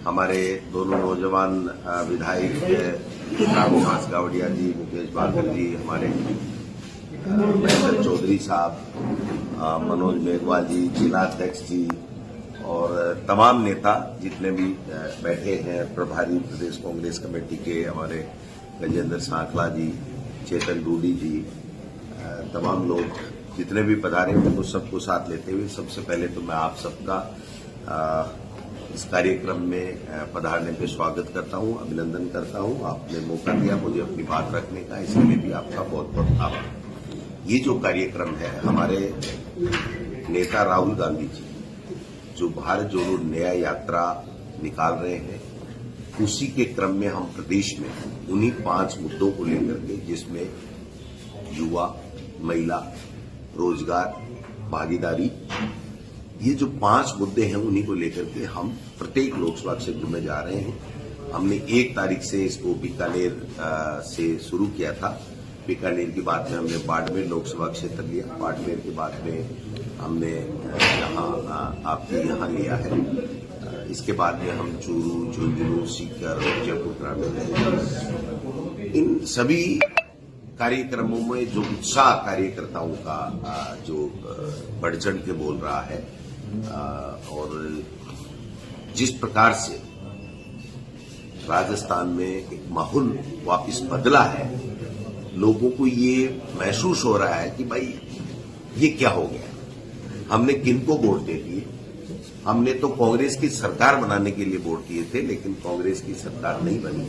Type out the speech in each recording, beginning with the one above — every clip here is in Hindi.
हमारे दोनों नौजवान विधायक रामू गावड़िया जी, मुकेश बाकर जी, हमारे महेंद्र चौधरी साहब, मनोज मेघवाल जी, जिलाध्यक्ष जी और तमाम नेता जितने भी बैठे हैं, प्रभारी प्रदेश कांग्रेस कमेटी के हमारे गजेंद्र सांखला जी, चेतन डूडी जी, तमाम लोग जितने भी पधारे उनको सबको साथ लेते हुए सबसे पहले तो मैं आप सबका इस कार्यक्रम में पधारने पे स्वागत करता हूं, अभिनंदन करता हूं। आपने मौका दिया मुझे अपनी बात रखने का, इसके लिए भी आपका बहुत बहुत आभार। ये जो कार्यक्रम है, हमारे नेता राहुल गांधी जी जो भारत जोड़ो न्याय यात्रा निकाल रहे हैं, उसी के क्रम में हम प्रदेश में उन्हीं 5 मुद्दों को लेकर के, जिसमें युवा, महिला, रोजगार, भागीदारी, ये जो 5 मुद्दे हैं उन्हीं को लेकर के हम प्रत्येक लोकसभा क्षेत्र में जा रहे हैं। हमने 1 तारीख से इसको बीकानेर से शुरू किया था। बीकानेर के बाद में हमने बाड़मेर लोकसभा क्षेत्र लिया, बाड़मेर के बाद में हमने आपके यहाँ लिया है। इसके बाद में हम चूरू, झुंझुनू, सीकर, जयपुर ग्रामीण, इन सभी कार्यक्रमों में जो उत्साह कार्यकर्ताओं का जो बढ़ चढ़ के बोल रहा है और जिस प्रकार से राजस्थान में एक माहौल वापस बदला है, लोगों को ये महसूस हो रहा है कि भाई ये क्या हो गया। हमने किनको वोट दे दिए? हमने तो कांग्रेस की सरकार बनाने के लिए वोट दिए थे, लेकिन कांग्रेस की सरकार नहीं बनी,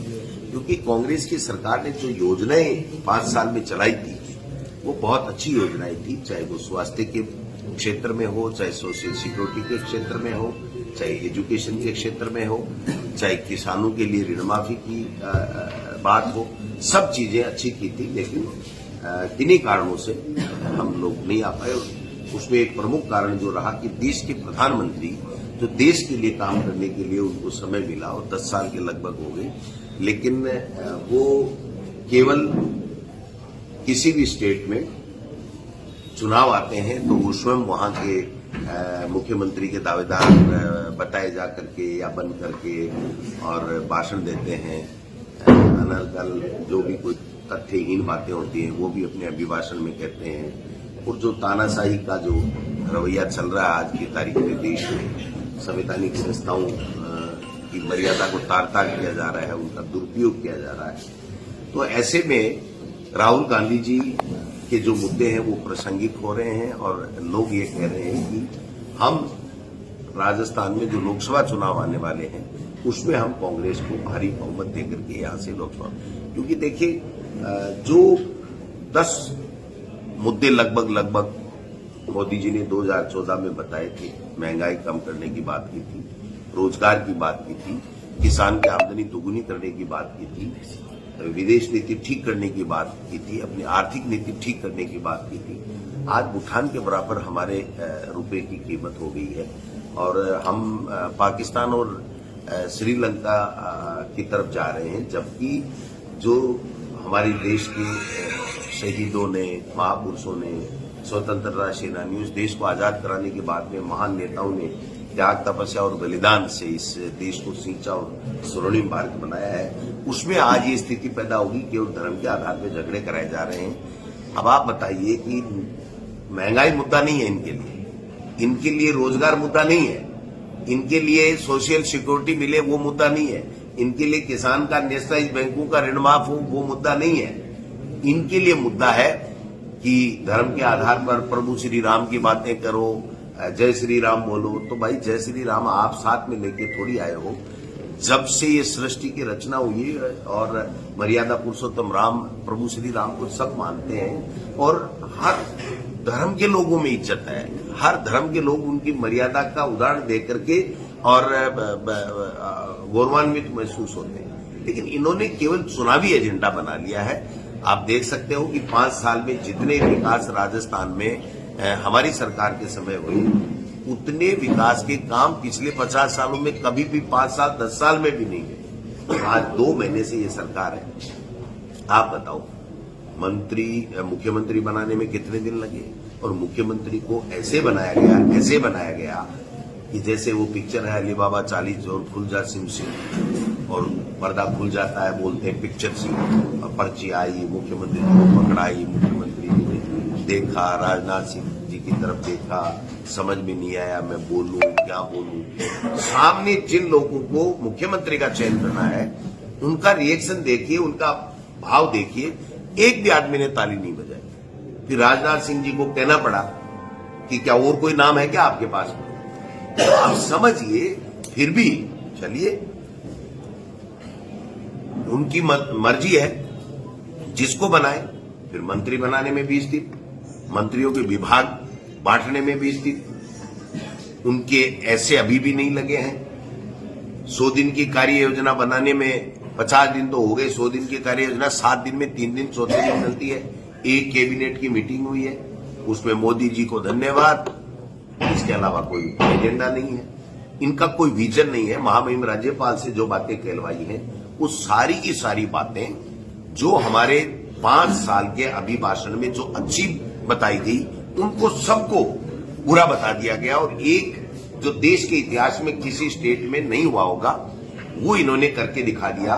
क्योंकि कांग्रेस की सरकार ने जो योजनाएं 5 साल में चलाई थी वो बहुत अच्छी योजनाएं थी, चाहे वो स्वास्थ्य के क्षेत्र में हो, चाहे सोशल सिक्योरिटी के क्षेत्र में हो, चाहे एजुकेशन के क्षेत्र में हो, चाहे किसानों के लिए ऋण माफी की बात हो, सब चीजें अच्छी की थी। लेकिन किन्हीं कारणों से हम लोग नहीं आ पाए। उसमें एक प्रमुख कारण जो रहा कि देश के प्रधानमंत्री जो देश के लिए काम करने के लिए उनको समय मिला और 10 साल के लगभग हो गए, लेकिन वो केवल किसी भी स्टेट में चुनाव आते हैं तो वो स्वयं वहां के मुख्यमंत्री के दावेदार बताए जा करके या बन करके और भाषण देते हैं। अनर्गल जो भी कोई तथ्यहीन बातें होती हैं वो भी अपने अभिभाषण में कहते हैं। और जो तानाशाही का जो रवैया चल रहा है आज की तारीख में देश में, संवैधानिक संस्थाओं की मर्यादा को तार-तार किया जा रहा है, उनका दुरुपयोग किया जा रहा है। तो ऐसे में राहुल गांधी जी के जो मुद्दे हैं वो प्रासंगिक हो रहे हैं और लोग ये कह रहे हैं कि हम राजस्थान में जो लोकसभा चुनाव आने वाले हैं उसमें हम कांग्रेस को भारी बहुमत देकर के यहाँ से लोकसभा, क्योंकि देखिए जो 10 मुद्दे लगभग मोदी जी ने 2014 में बताए थे, महंगाई कम करने की बात की थी, रोजगार की बात की थी, किसान की आमदनी दोगुनी करने की बात की थी, विदेश नीति ठीक करने की बात की थी, अपनी आर्थिक नीति ठीक करने की बात की थी। आज भूटान के बराबर हमारे रुपए की कीमत हो गई है और हम पाकिस्तान और श्रीलंका की तरफ जा रहे हैं, जबकि जो हमारे देश के शहीदों ने, महापुरुषों ने, स्वतंत्रता सेनानियों, इस देश को आजाद कराने के बाद में महान नेताओं ने त्याग, तपस्या और बलिदान से इस देश को सींचा और स्वर्णिम भारत बनाया है, उसमें आज ये स्थिति पैदा होगी कि केवल धर्म के आधार पर झगड़े कराए जा रहे हैं। अब आप बताइए कि महंगाई मुद्दा नहीं है इनके लिए रोजगार मुद्दा नहीं है, इनके लिए सोशल सिक्योरिटी मिले वो मुद्दा नहीं है, इनके लिए किसान का नेशनलाइज बैंकों का ऋण माफ हो वो मुद्दा नहीं है। इनके लिए मुद्दा है कि धर्म के आधार पर प्रभु श्री राम की बातें करो, जय श्री राम बोलो। तो भाई जय श्री राम आप साथ में लेके थोड़ी आए हो। जब से ये सृष्टि की रचना हुई और मर्यादा पुरुषोत्तम राम प्रभु श्री राम को सब मानते हैं और हर धर्म के लोगों में इज्जत है, हर धर्म के लोग उनकी मर्यादा का उदाहरण दे करके और गौरवान्वित महसूस होते हैं। लेकिन इन्होंने केवल चुनावी एजेंडा बना लिया है। आप देख सकते हो कि 5 साल में जितने विकास राजस्थान में हमारी सरकार के समय हुए, उतने विकास के काम पिछले 50 सालों में कभी भी 5 साल 10 साल में भी नहीं हुए। आज 2 महीने से ये सरकार है। आप बताओ मुख्यमंत्री बनाने में कितने दिन लगे और मुख्यमंत्री को ऐसे बनाया गया कि जैसे वो पिक्चर है अली बाबा 40 जोर खुल जा सिम सिम, और पर्दा खुल जाता है, बोलते हैं पिक्चर सी, पर्ची आई, मुख्यमंत्री जी को पकड़ाई, मुख्यमंत्री जी ने देखा, राजनाथ सिंह जी की तरफ देखा, समझ में नहीं आया मैं बोलूं क्या बोलूं। सामने जिन लोगों को मुख्यमंत्री का चयन करना है उनका रिएक्शन देखिए, उनका भाव देखिए, एक भी आदमी ने ताली नहीं बजाई। फिर राजनाथ सिंह जी को कहना पड़ा कि क्या और कोई नाम है क्या आपके पास में? तो आप समझिए, फिर भी चलिए, उनकी मर्जी है, जिसको बनाए। फिर मंत्री बनाने में भी स्थित, मंत्रियों के विभाग बांटने में भी स्थित, उनके ऐसे अभी भी नहीं लगे हैं। 100 दिन की कार्य योजना बनाने में 50 दिन तो हो गए, 100 दिन की कार्य योजना 7 दिन में 3 दिन चौथे दिन मिलती है। एक कैबिनेट की मीटिंग हुई है, उसमें मोदी जी को धन्यवाद, इसके अलावा कोई एजेंडा नहीं है, इनका कोई विजन नहीं है। महामहिम राज्यपाल से जो बातें कहलवाई हैं वो सारी की सारी बातें जो हमारे 5 साल के अभिभाषण में जो अच्छी बताई गई उनको सबको बुरा बता दिया गया, और एक जो देश के इतिहास में किसी स्टेट में नहीं हुआ होगा वो इन्होंने करके दिखा दिया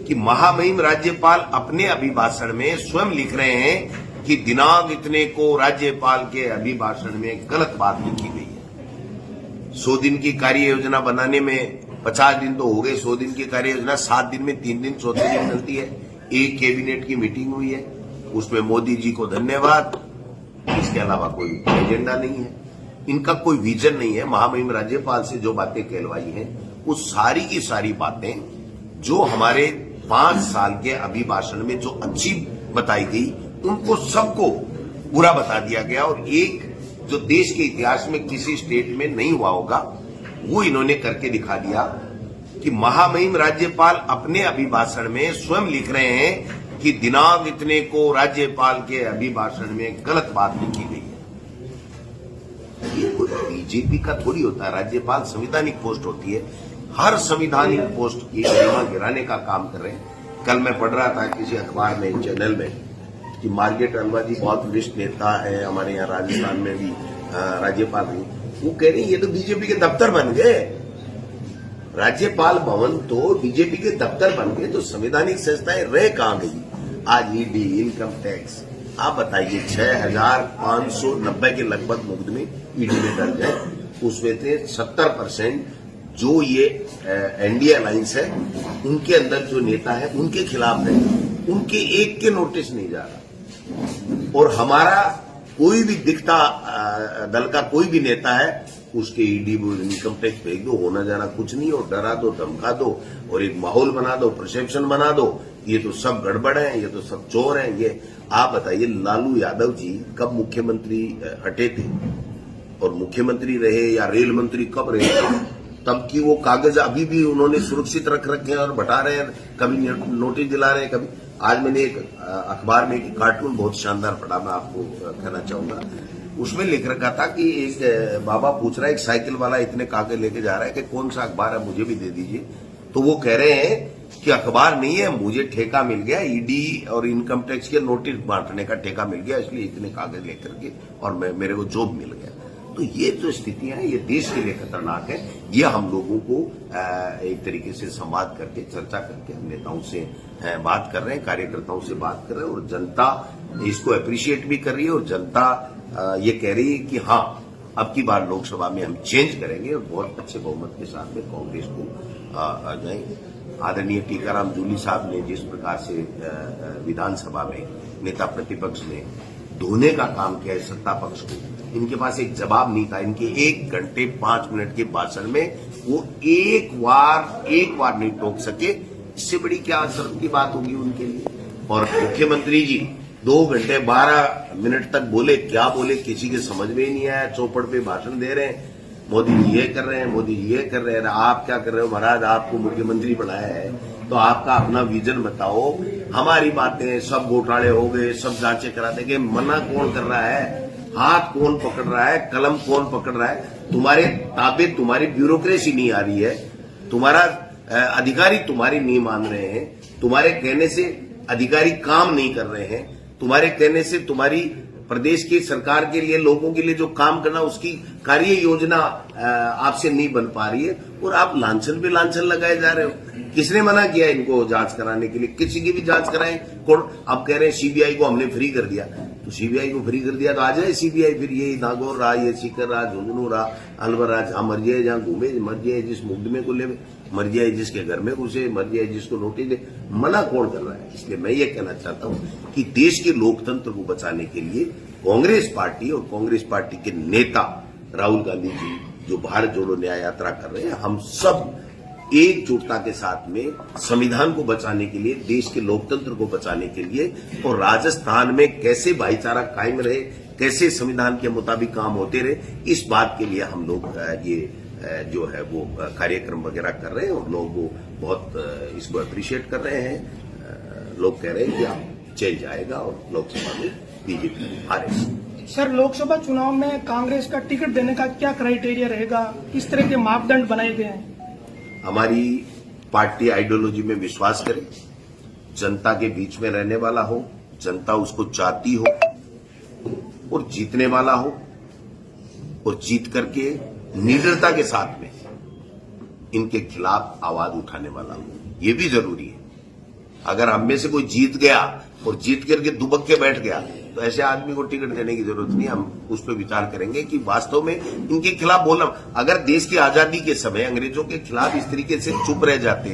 कि महामहिम राज्यपाल अपने अभिभाषण में स्वयं लिख रहे हैं कि दिनांक इतने को राज्यपाल के अभिभाषण में गलत बात लिखी गई है। 100 दिन की कार्य योजना बनाने में 50 दिन तो हो गए, 100 दिन की कार्य योजना 7 दिन में 3 दिन चौथे दिन मिलती है। एक कैबिनेट की मीटिंग हुई है, उसमें मोदी जी को धन्यवाद, इसके अलावा कोई एजेंडा नहीं है, इनका कोई विजन नहीं है। महामहिम राज्यपाल से जो बातें कहलवाई हैं वो सारी की सारी बातें जो हमारे 5 साल के अभिभाषण में जो अच्छी बताई गई उनको सबको बुरा बता दिया गया, और एक जो देश के इतिहास में किसी स्टेट में नहीं हुआ होगा वो इन्होंने करके दिखा दिया कि महामहिम राज्यपाल अपने अभिभाषण में स्वयं लिख रहे हैं कि दिनांक इतने को राज्यपाल के अभिभाषण में गलत बात लिखी गई है। ये कोई बीजेपी का थोड़ी होता है, राज्यपाल संवैधानिक पोस्ट होती है, हर संवैधानिक पोस्ट की गरिमा गिराने का काम कर रहे हैं। कल मैं पढ़ रहा था किसी अखबार में, चैनल में, कि मार्गरेट अलवा जी बहुत वरिष्ठ नेता है, हमारे यहाँ राजस्थान में भी राज्यपाल रही, वो कह रही ये तो बीजेपी के दफ्तर बन गए, राज्यपाल भवन तो बीजेपी के दफ्तर बन गए, तो संवैधानिक संस्थाएं रह कहां गई? आज ईडी, इनकम टैक्स, आप बताइए 6590 के लगभग मुकदमे ईडी में दर्ज है, उसमें से 70% जो ये एनडीए अलायंस है उनके अंदर जो नेता है उनके खिलाफ है, उनके एक के नोटिस नहीं जा रहा, और हमारा कोई भी दिखता दल का कोई भी नेता है उसके ईडी इनकम टैक्स फेंक दो, होना जाना कुछ नहीं, और डरा दो, धमका दो, और एक माहौल बना दो, परसेप्शन बना दो, ये तो सब गड़बड़ है, ये तो सब चोर हैं। ये आप बताइए, लालू यादव जी कब मुख्यमंत्री हटे थे और मुख्यमंत्री रहे या रेल मंत्री कब रहे थे, तब की वो कागज अभी भी उन्होंने सुरक्षित रख रखे हैं और बता रहे हैं, कभी नोटिस दिला रहे हैं, कभी। आज मैंने एक अखबार में एक कार्टून बहुत शानदार पढ़ा, मैं आपको कहना चाहूंगा। उसमें लिख रखा था कि एक बाबा पूछ रहा है, एक साइकिल वाला इतने कागज लेके जा रहा है कि कौन सा अखबार है, मुझे भी दे दीजिए। तो वो कह रहे हैं कि अखबार नहीं है, मुझे ठेका मिल गया, ईडी और इनकम टैक्स के नोटिस बांटने का ठेका मिल गया, इसलिए इतने कागज लेकर के, और मेरे को जॉब मिल गया। तो ये जो स्थितियां हैं ये देश के लिए खतरनाक है। ये हम लोगों को एक तरीके से संवाद करके, चर्चा करके, हम नेताओं से बात कर रहे हैं, कार्यकर्ताओं से बात कर रहे हैं, और जनता इसको अप्रिशिएट भी कर रही है, और जनता ये कह रही है कि हाँ, अब की बार लोकसभा में हम चेंज करेंगे और बहुत अच्छे बहुमत के साथ में कांग्रेस को आ जाएंगे। आदरणीय टीकाराम जूली साहब ने जिस प्रकार से विधानसभा में नेता प्रतिपक्ष ने धोने का काम किया है सत्ता पक्ष को, इनके पास एक जवाब नहीं था। इनके 1 घंटे 5 मिनट के भाषण में वो एक बार नहीं टोक सके, इससे बड़ी क्या शर्म की बात होगी उनके लिए। और मुख्यमंत्री जी 2 घंटे 12 मिनट तक बोले, क्या बोले किसी के समझ में ही नहीं आया। चौपड़ पे भाषण दे रहे हैं, मोदी जी ये कर रहे हैं, मोदी जी ये कर रहे हैं, आप क्या कर रहे हो महाराज, आपको मुख्यमंत्री बनाया है तो आपका अपना विजन बताओ। हमारी बातें सब घोटाले हो गए, सब जांचें करा देंगे, मना कौन कर रहा है, हाथ कौन पकड़ रहा है, कलम कौन पकड़ रहा है? तुम्हारे ताबे तुम्हारी ब्यूरोक्रेसी नहीं आ रही है, तुम्हारा अधिकारी तुम्हारी नहीं मान रहे हैं, तुम्हारे कहने से अधिकारी काम नहीं कर रहे हैं, तुम्हारे कहने से तुम्हारी प्रदेश की सरकार के लिए, लोगों के लिए जो काम करना, उसकी कार्य योजना आपसे नहीं बन पा रही है और आप लांछन पे लांछन लगाए जा रहे हो। किसने मना किया इनको जांच कराने के लिए? किसी की भी जांच कराएं। कौन? अब कह रहे हैं सीबीआई को हमने फ्री कर दिया, तो सीबीआई को फ्री कर दिया तो आ जाए सीबीआई, फिर ये नागौर रहा, ये सीकर रहा, झुंझुनू रहा, अलवर रहा, जहां मर जाए, जहां घूमे मर जाए, जिस मुकदमे को ले मर जाए, जिसके घर में घुसे मर जाए, जिसको नोटिस दे, मना कौन कर रहा है? इसलिए मैं ये कहना चाहता हूं कि देश के लोकतंत्र को बचाने के लिए कांग्रेस पार्टी और कांग्रेस पार्टी के नेता राहुल गांधी जी जो भारत जोड़ो न्याय यात्रा कर रहे हैं, हम सब एकजुटता के साथ में संविधान को बचाने के लिए, देश के लोकतंत्र को बचाने के लिए और राजस्थान में कैसे भाईचारा कायम रहे, कैसे संविधान के मुताबिक काम होते रहे, इस बात के लिए हम लोग ये जो है वो कार्यक्रम वगैरह कर रहे हैं और लोग वो बहुत इसको अप्रिशिएट कर रहे हैं। लोग कह रहे हैं कि आप चल जाएगा और लोकसभा में बीजेपी हारेगी। सर, लोकसभा चुनाव में कांग्रेस का टिकट देने का क्या क्राइटेरिया रहेगा, किस तरह के मापदंड बनाए गए हैं? हमारी पार्टी आइडियोलॉजी में विश्वास करे, जनता के बीच में रहने वाला हो, जनता उसको चाहती हो और जीतने वाला हो और जीत करके निडरता के साथ में इनके खिलाफ आवाज उठाने वाला हो। ये भी जरूरी है। अगर हम में से कोई जीत गया और जीत करके दुबक के बैठ गया तो ऐसे आदमी को टिकट देने की जरूरत नहीं। हम उस पर विचार करेंगे कि वास्तव में इनके खिलाफ बोलना, अगर देश की आजादी के समय अंग्रेजों के खिलाफ इस तरीके से चुप रह जाते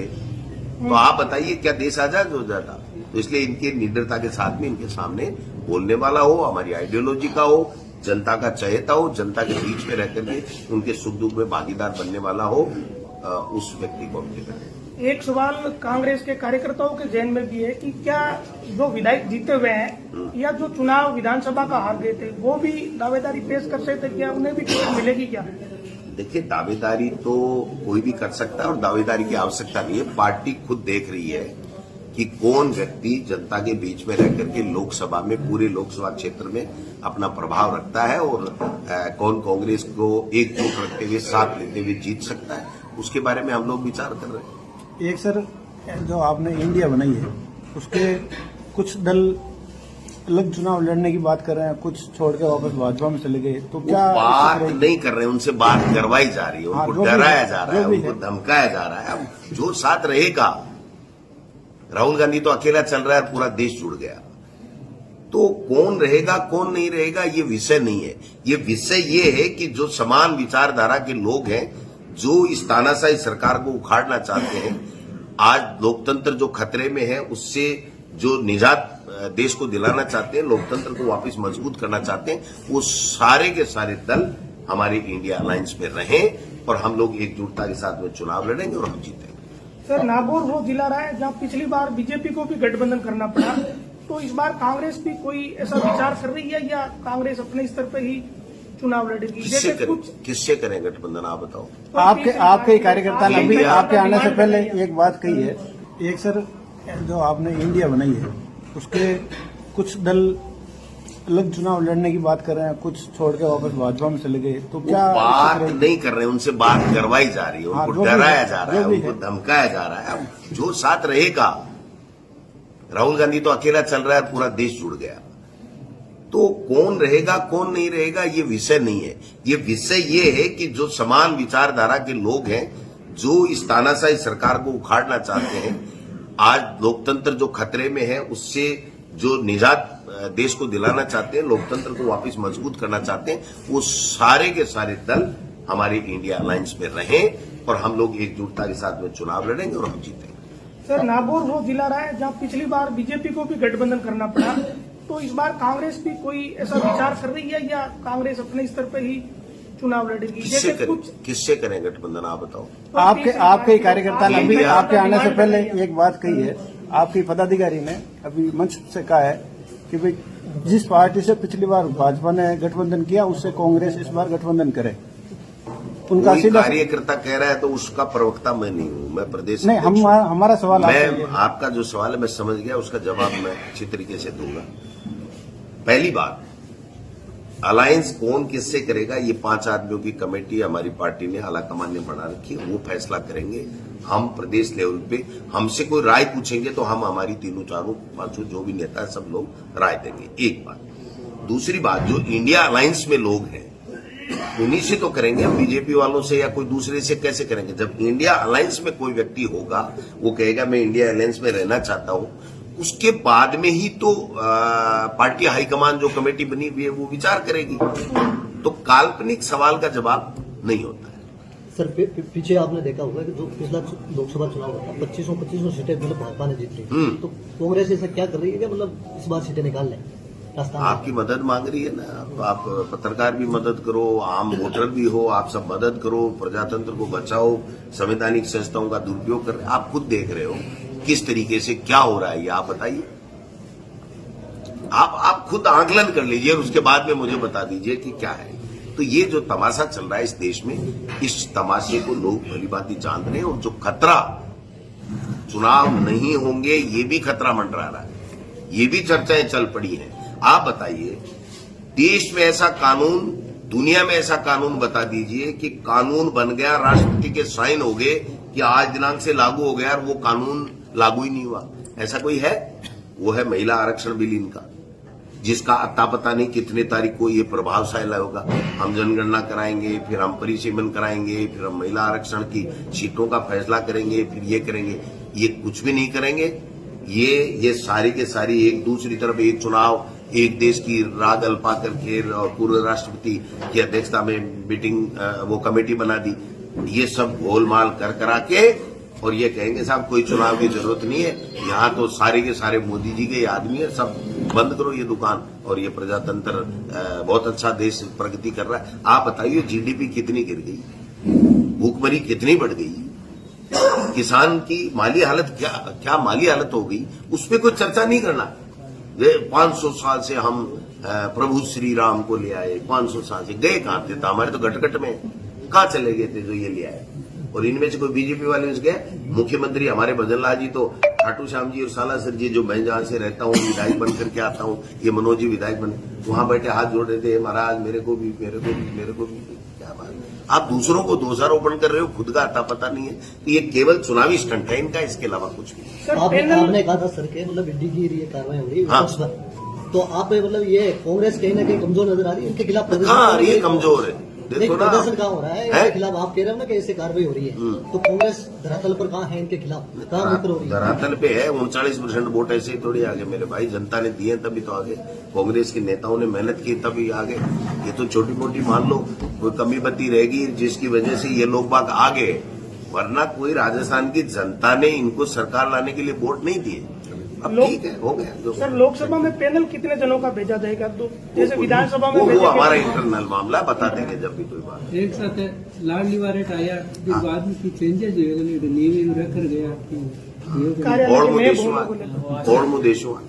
तो आप बताइए क्या देश आजाद हो जाता? तो इसलिए इनके निडरता के साथ में इनके सामने बोलने वाला हो, हमारी आइडियोलॉजी का हो, जनता का चहेता हो, जनता के बीच में रहकर के उनके सुख दुख में भागीदार बनने वाला हो, उस व्यक्ति को हम टिकट दें। एक सवाल कांग्रेस के कार्यकर्ताओं के जहन में भी है कि क्या जो विधायक जीते हुए हैं या जो चुनाव विधानसभा का हार गए थे वो भी दावेदारी पेश कर सकते, क्या उन्हें भी टिकट मिलेगी क्या? देखिए, दावेदारी तो कोई भी कर सकता है और दावेदारी की आवश्यकता नहीं है। पार्टी खुद देख रही है कि कौन व्यक्ति जनता के बीच में रहकर के लोकसभा में, पूरे लोकसभा क्षेत्र में अपना प्रभाव रखता है और कौन कांग्रेस को एकजुट रखते हुए, साथ लेते हुए जीत सकता है, उसके बारे में हम लोग विचार कर रहे हैं। एक सर, जो आपने इंडिया बनाई है उसके कुछ दल अलग चुनाव लड़ने की बात कर रहे हैं, कुछ छोड़ के वापस भाजपा में चले गए, तो क्या बात नहीं कर रहे हैं, उनसे बात करवाई जा रही है, उनको डराया जा रहा है, उनको धमकाया जा रहा है। अब जो साथ रहेगा, राहुल गांधी तो अकेला चल रहा है, पूरा देश जुड़ गया, तो कौन रहेगा कौन नहीं रहेगा ये विषय नहीं है। ये विषय ये है कि जो समान विचारधारा के लोग हैं, जो इस तानाशाही सरकार को उखाड़ना चाहते हैं, आज लोकतंत्र जो खतरे में है उससे जो निजात देश को दिलाना चाहते हैं, लोकतंत्र को वापस मजबूत करना चाहते हैं, वो सारे के सारे दल हमारे इंडिया अलायंस में रहें और हम लोग एकजुटता के साथ में चुनाव लड़ेंगे और हम जीतेंगे। सर, नागौर वो जिला रहा है जहां पिछली बार बीजेपी को भी गठबंधन करना पड़ा, तो इस बार कांग्रेस भी कोई ऐसा विचार कर रही है या कांग्रेस अपने स्तर पर ही चुनाव लड़ेगी? किससे करें गठबंधन, आप बताओ? आपके कार्यकर्ता ने अभी आपके आने से पहले एक बात कही है। एक सर, जो आपने इंडिया बनाई है उसके कुछ दल अलग चुनाव लड़ने की बात कर रहे हैं, कुछ छोड़ के वापस भाजपा में चले गए, तो क्या बात नहीं कर रहे हैं, उनसे बात करवाई जा रही है, उनको डराया जा रहा है, उनको धमकाया जा रहा है। अब जो साथ रहेगा, राहुल गांधी तो अकेला चल रहा है, पूरा देश जुड़ गया, तो कौन रहेगा कौन नहीं रहेगा ये विषय नहीं है। ये विषय ये है कि जो समान विचारधारा के लोग हैं, जो इस तानाशाही सरकार को उखाड़ना चाहते हैं, आज लोकतंत्र जो खतरे में है उससे जो निजात देश को दिलाना चाहते हैं, लोकतंत्र को वापस मजबूत करना चाहते हैं, वो सारे के सारे दल हमारे इंडिया अलायंस में रहें और हम लोग एकजुटता के साथ में चुनाव लड़ेंगे और हम जीतेंगे। सर, नागौर वो जिला रहा है जहां पिछली बार बीजेपी को भी गठबंधन करना पड़ा, तो इस बार कांग्रेस भी कोई ऐसा विचार कर रही है या कांग्रेस अपने स्तर पर ही चुनाव लड़ेगी? किससे करें गठबंधन, आप बताओ? आपके कार्यकर्ता ने अभी आपके आने से पहले एक बात कही है, आपकी पदाधिकारी ने अभी मंच से कहा है कि भाई जिस पार्टी से पिछली बार भाजपा ने गठबंधन किया उससे कांग्रेस इस बार गठबंधन करे। उनका सीधा कार्यकर्ता कह रहा है तो उसका प्रवक्ता मैं नहीं हूं, मैं प्रदेश नहीं। हमारा सवाल आपका जो सवाल है मैं समझ गया, उसका जवाब मैं अच्छी तरीके से दूंगा। पहली बात, अलायंस कौन किससे करेगा, ये 5 आदमियों की कमेटी हमारी पार्टी ने, आलाकमान ने बना रखी है, वो फैसला करेंगे। हम प्रदेश लेवल पे हमसे कोई राय पूछेंगे तो हम हमारी 3, 4, 5 जो भी नेता है सब लोग राय देंगे। एक बात। दूसरी बात, जो इंडिया अलायंस में लोग हैं उन्हीं से तो करेंगे, हम बीजेपी वालों से या कोई दूसरे से कैसे करेंगे? जब इंडिया अलायंस में कोई व्यक्ति होगा, वो कहेगा मैं इंडिया अलायंस में रहना चाहता हूं, उसके बाद में ही तो पार्टी हाईकमान जो कमेटी बनी हुई है वो विचार करेगी। तो काल्पनिक सवाल का जवाब नहीं होता है। सर पीछे आपने देखा होगा कि जो पिछला लोकसभा चुनाव हुआ 2500 सीटें मतलब भाजपा ने जीत ली, तो कांग्रेस ऐसा क्या कर रही है कि मतलब इस बार सीटें निकाल लें? आपकी मदद मांग रही है ना, तो आप पत्रकार भी मदद करो, आम वोटर भी हो, आप सब मदद करो, प्रजातंत्र को बचाओ, संवैधानिक संस्थाओं का दुरुपयोग कर रहे हैं। आप खुद देख रहे हो किस तरीके से क्या हो रहा है, ये आप बताइए। आप खुद आकलन कर लीजिए और उसके बाद में मुझे बता दीजिए कि क्या है। तो ये जो तमाशा चल रहा है इस देश में, इस तमाशे को लोग भलीभांति जान रहे हैं। और जो खतरा चुनाव नहीं होंगे ये भी खतरा मंडरा रहा है, ये भी चर्चाएं चल पड़ी हैं। आप बताइए, देश में ऐसा कानून, दुनिया में ऐसा कानून बता दीजिए कि कानून बन गया, राष्ट्रपति के साइन हो गए कि आज दिनांक से लागू हो गया और वो कानून लागू ही नहीं हुआ। ऐसा कोई है? वो है महिला आरक्षण बिल इनका, जिसका अता पता नहीं कितने तारीख को ये प्रभावशाली होगा। हम जनगणना कराएंगे, फिर हम परिसीमन कराएंगे, फिर हम महिला आरक्षण की सीटों का फैसला करेंगे, फिर ये करेंगे। ये कुछ भी नहीं करेंगे। ये सारी के सारी एक दूसरी तरफ एक चुनाव, एक देश की राग अल्पा करके और पूर्व राष्ट्रपति की अध्यक्षता में मीटिंग, वो कमेटी बना दी। ये सब गोलमाल कर करा के और ये कहेंगे साहब कोई चुनाव की जरूरत नहीं है, यहाँ तो सारे के सारे मोदी जी के आदमी है, सब बंद करो ये दुकान और ये प्रजातंत्र बहुत अच्छा देश प्रगति कर रहा है। आप बताइए जीडीपी कितनी गिर गई, भूखमरी कितनी बढ़ गई, किसान की माली हालत क्या माली हालत हो गई, उस पर कोई चर्चा नहीं करना। 500 साल से हम प्रभु श्री राम को ले आए, 500 साल से गए कहां थे? तो हमारे तो घटघट में कहां चले गए थे जो ये ले आए? और इनमें से कोई बीजेपी वाले गए? मुख्यमंत्री हमारे भजन लाल जी तो खाटू श्याम जी और सालासर जी, जो मैं जहां से रहता हूं विधायक बन करके आता हूं, ये मनोज जी विधायक बने, वहां बैठे हाथ जोड़ रहे थे, महाराज मेरे को भी। क्या बात है, आप दूसरों को दोषारोपण कर रहे हो, खुद का अता पता नहीं है। तो ये केवल चुनावी स्टंट है इनका, इसके अलावा कुछ नहीं। आपने कहा था सर के मतलब ईडी की ये कार्रवाई हो रही है, तो आप मतलब ये कांग्रेस कहीं ना कहीं कमजोर नजर आ रही है, इनके खिलाफ हाँ, ये कमजोर है। देखो ना, प्रदर्शन कहाँ हो रहा है इनके खिलाफ? आप कह रहे हो ना कि ऐसे कार्रवाई हो रही है, तो कांग्रेस धरातल पर कहाँ है? इनके खिलाफ कहाँ मुकर हो रही है? धरातल पे है। 39% वोट ऐसे ही थोड़ी आगे मेरे भाई, जनता ने दिए तभी तो आगे, कांग्रेस के नेताओं ने मेहनत की तभी आगे। ये तो छोटी मोटी मान लो कोई कमी बत्ती रहेगी जिसकी वजह से ये लोग बाग आगे, वरना कोई राजस्थान की जनता ने इनको सरकार लाने के लिए वोट नहीं दिए। अब ठीक है, हो गया। सर लोकसभा में पैनल कितने जनों का भेजा जाएगा? तो जैसे विधानसभा में वो हमारा इंटरनल मामला, बता देंगे जब भी कोई बात। एक साथ लाडली वारेट आया, फिर बाद में की चेंजेस हुए, नींव रख कर गया और मुदेशुआ